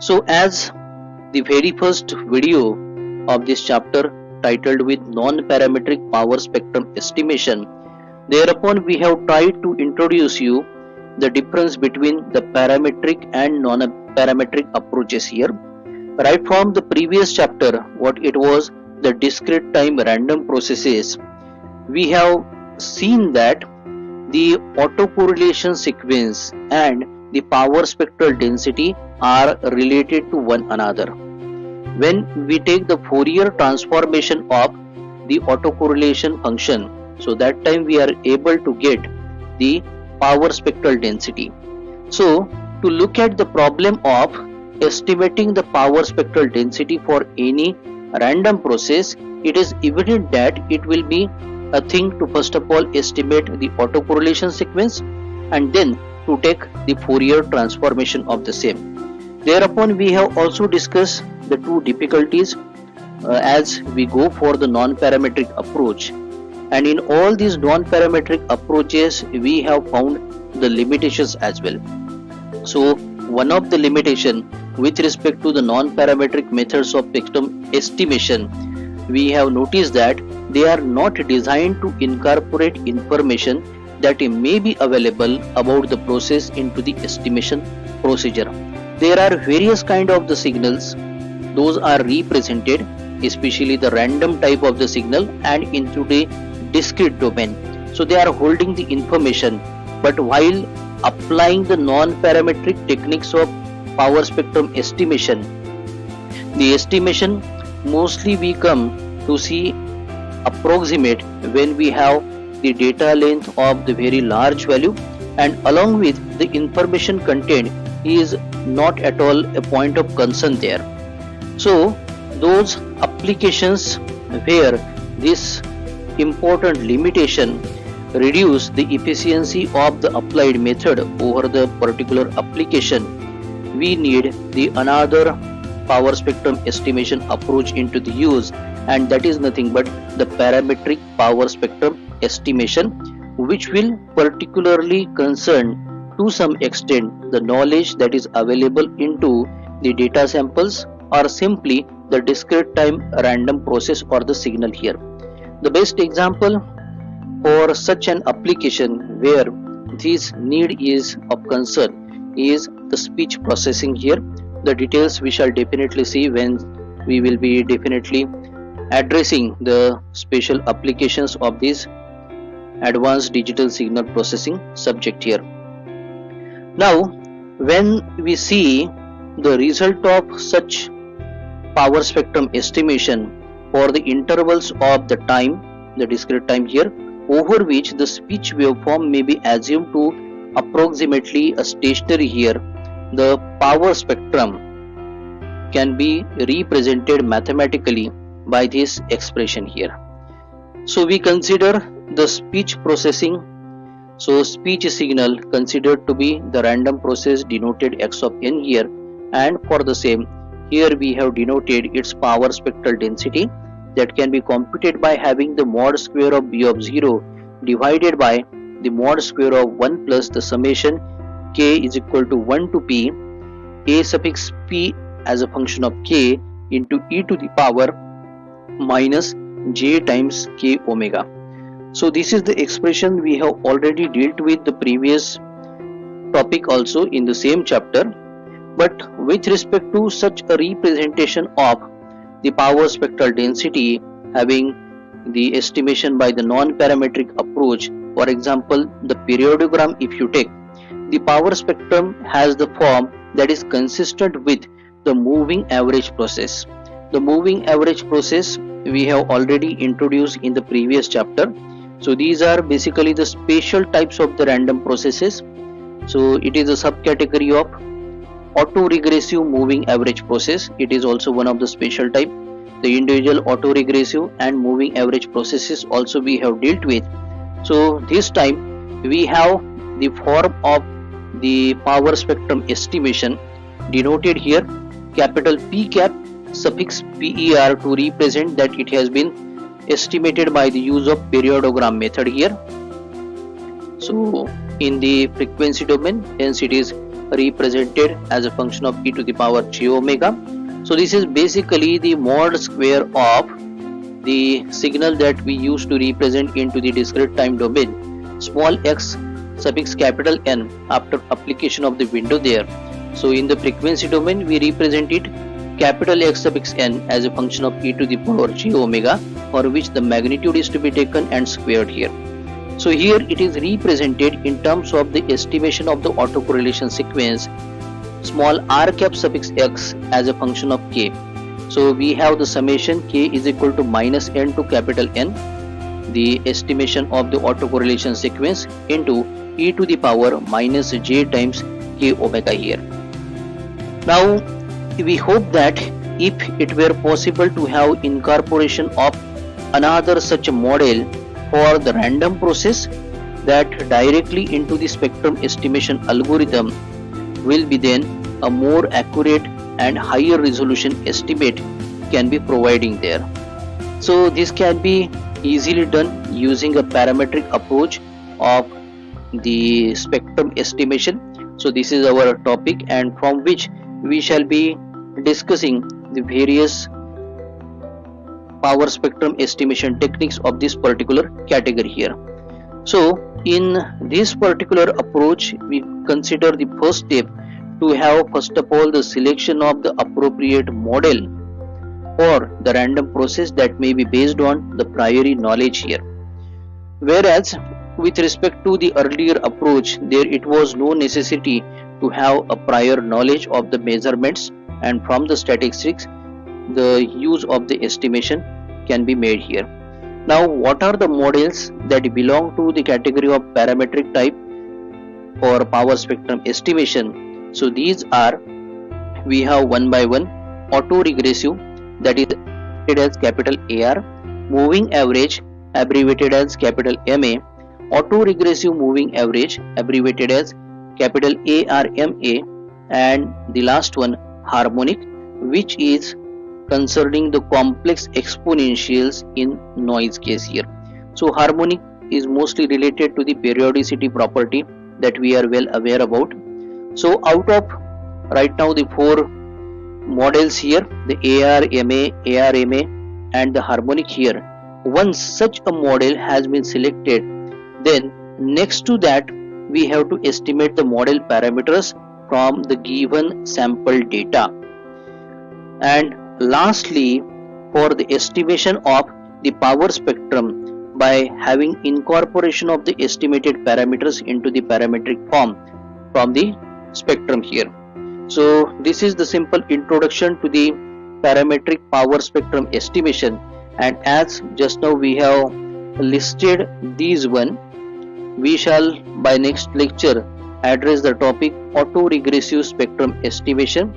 So as the very first video of this chapter titled with non-parametric power spectrum estimation, thereupon we have tried to introduce you the difference between the parametric and non-parametric approaches here. Right from the previous chapter, what it was the discrete time random processes, we have seen that the autocorrelation sequence and the power spectral density are related to one another. When we take the Fourier transformation of the autocorrelation function, so that time we are able to get the power spectral density. So to look at the problem of estimating the power spectral density for any random process, it is evident that it will be a thing to first of all estimate the autocorrelation sequence and then to take the Fourier transformation of the same. Thereupon we have also discussed the two difficulties as we go for the non-parametric approach, and in all these non-parametric approaches we have found the limitations as well. So one of the limitation with respect to the non-parametric methods of spectrum estimation, we have noticed that they are not designed to incorporate information that may be available about the process into the estimation procedure. There are various kind of the signals, those are represented, especially the random type of the signal and into the discrete domain. So they are holding the information, but while applying the non-parametric techniques of power spectrum estimation, the estimation mostly we come to see approximate when we have the data length of the very large value, and along with the information content is not at all a point of concern there. So those applications where this important limitation reduce the efficiency of the applied method over the particular application, we need the another power spectrum estimation approach into the use, and that is nothing but the parametric power spectrum estimation, which will particularly concern to some extent the knowledge that is available into the data samples or simply the discrete time random process or the signal here. The best example for such an application where this need is of concern is the speech processing here. The details we shall definitely see when we will be definitely addressing the special applications of this advanced digital signal processing subject here. Now when we see the result of such power spectrum estimation for the intervals of the time, the discrete time here, over which the speech waveform may be assumed to approximately a stationary here, the power spectrum can be represented mathematically by this expression here. So we consider the speech processing. So speech signal considered to be the random process denoted x of n here, and for the same here we have denoted its power spectral density that can be computed by having the mod square of b of 0 divided by the mod square of 1 plus the summation k is equal to 1 to p a suffix p as a function of k into e to the power minus j times k omega. So this is the expression we have already dealt with the previous topic also in the same chapter, but with respect to such a representation of the power spectral density having the estimation by the non-parametric approach, for example the periodogram, if you take, the power spectrum has the form that is consistent with the moving average process. The moving average process we have already introduced in the previous chapter. So these are basically the spatial types of the random processes. So it is a subcategory of autoregressive moving average process. It is also one of the spatial type. The individual autoregressive and moving average processes also we have dealt with. So this time we have the form of the power spectrum estimation denoted here capital P cap suffix PER to represent that it has been estimated by the use of periodogram method here. So in the frequency domain, hence it is represented as a function of e to the power j omega. So this is basically the mod square of the signal that we use to represent into the discrete time domain small x suffix capital N after application of the window there. So in the frequency domain we represent it capital X suffix n as a function of e to the power j omega, for which the magnitude is to be taken and squared here. So here it is represented in terms of the estimation of the autocorrelation sequence small r cap suffix x as a function of k. So we have the summation k is equal to minus n to capital N, the estimation of the autocorrelation sequence, into e to the power minus j times k omega here. Now we hope that if it were possible to have incorporation of another such a model for the random process, that directly into the spectrum estimation algorithm will be then a more accurate and higher resolution estimate can be providing there. So this can be easily done using a parametric approach of the spectrum estimation. So this is our topic, and from which we shall be discussing the various power spectrum estimation techniques of this particular category here. So in this particular approach we consider the first step to have first of all the selection of the appropriate model for the random process that may be based on the priori knowledge here. Whereas with respect to the earlier approach, there it was no necessity to have a prior knowledge of the measurements, and from the statistics the use of the estimation can be made here. Now what are the models that belong to the category of parametric type for power spectrum estimation? So these are, we have one by one autoregressive, that is abbreviated as capital AR, moving average abbreviated as capital MA, autoregressive moving average abbreviated as capital ARMA, and the last one harmonic, which is concerning the complex exponentials in noise case here. So harmonic is mostly related to the periodicity property that we are well aware about. So out of right now the four models here, the ARMA, ARMA and the harmonic here, once such a model has been selected, then next to that we have to estimate the model parameters from the given sample data. And lastly, for the estimation of the power spectrum by having incorporation of the estimated parameters into the parametric form from the spectrum here. So this is the simple introduction to the parametric power spectrum estimation, and as just now we have listed these one, we shall by next lecture address the topic autoregressive spectrum estimation.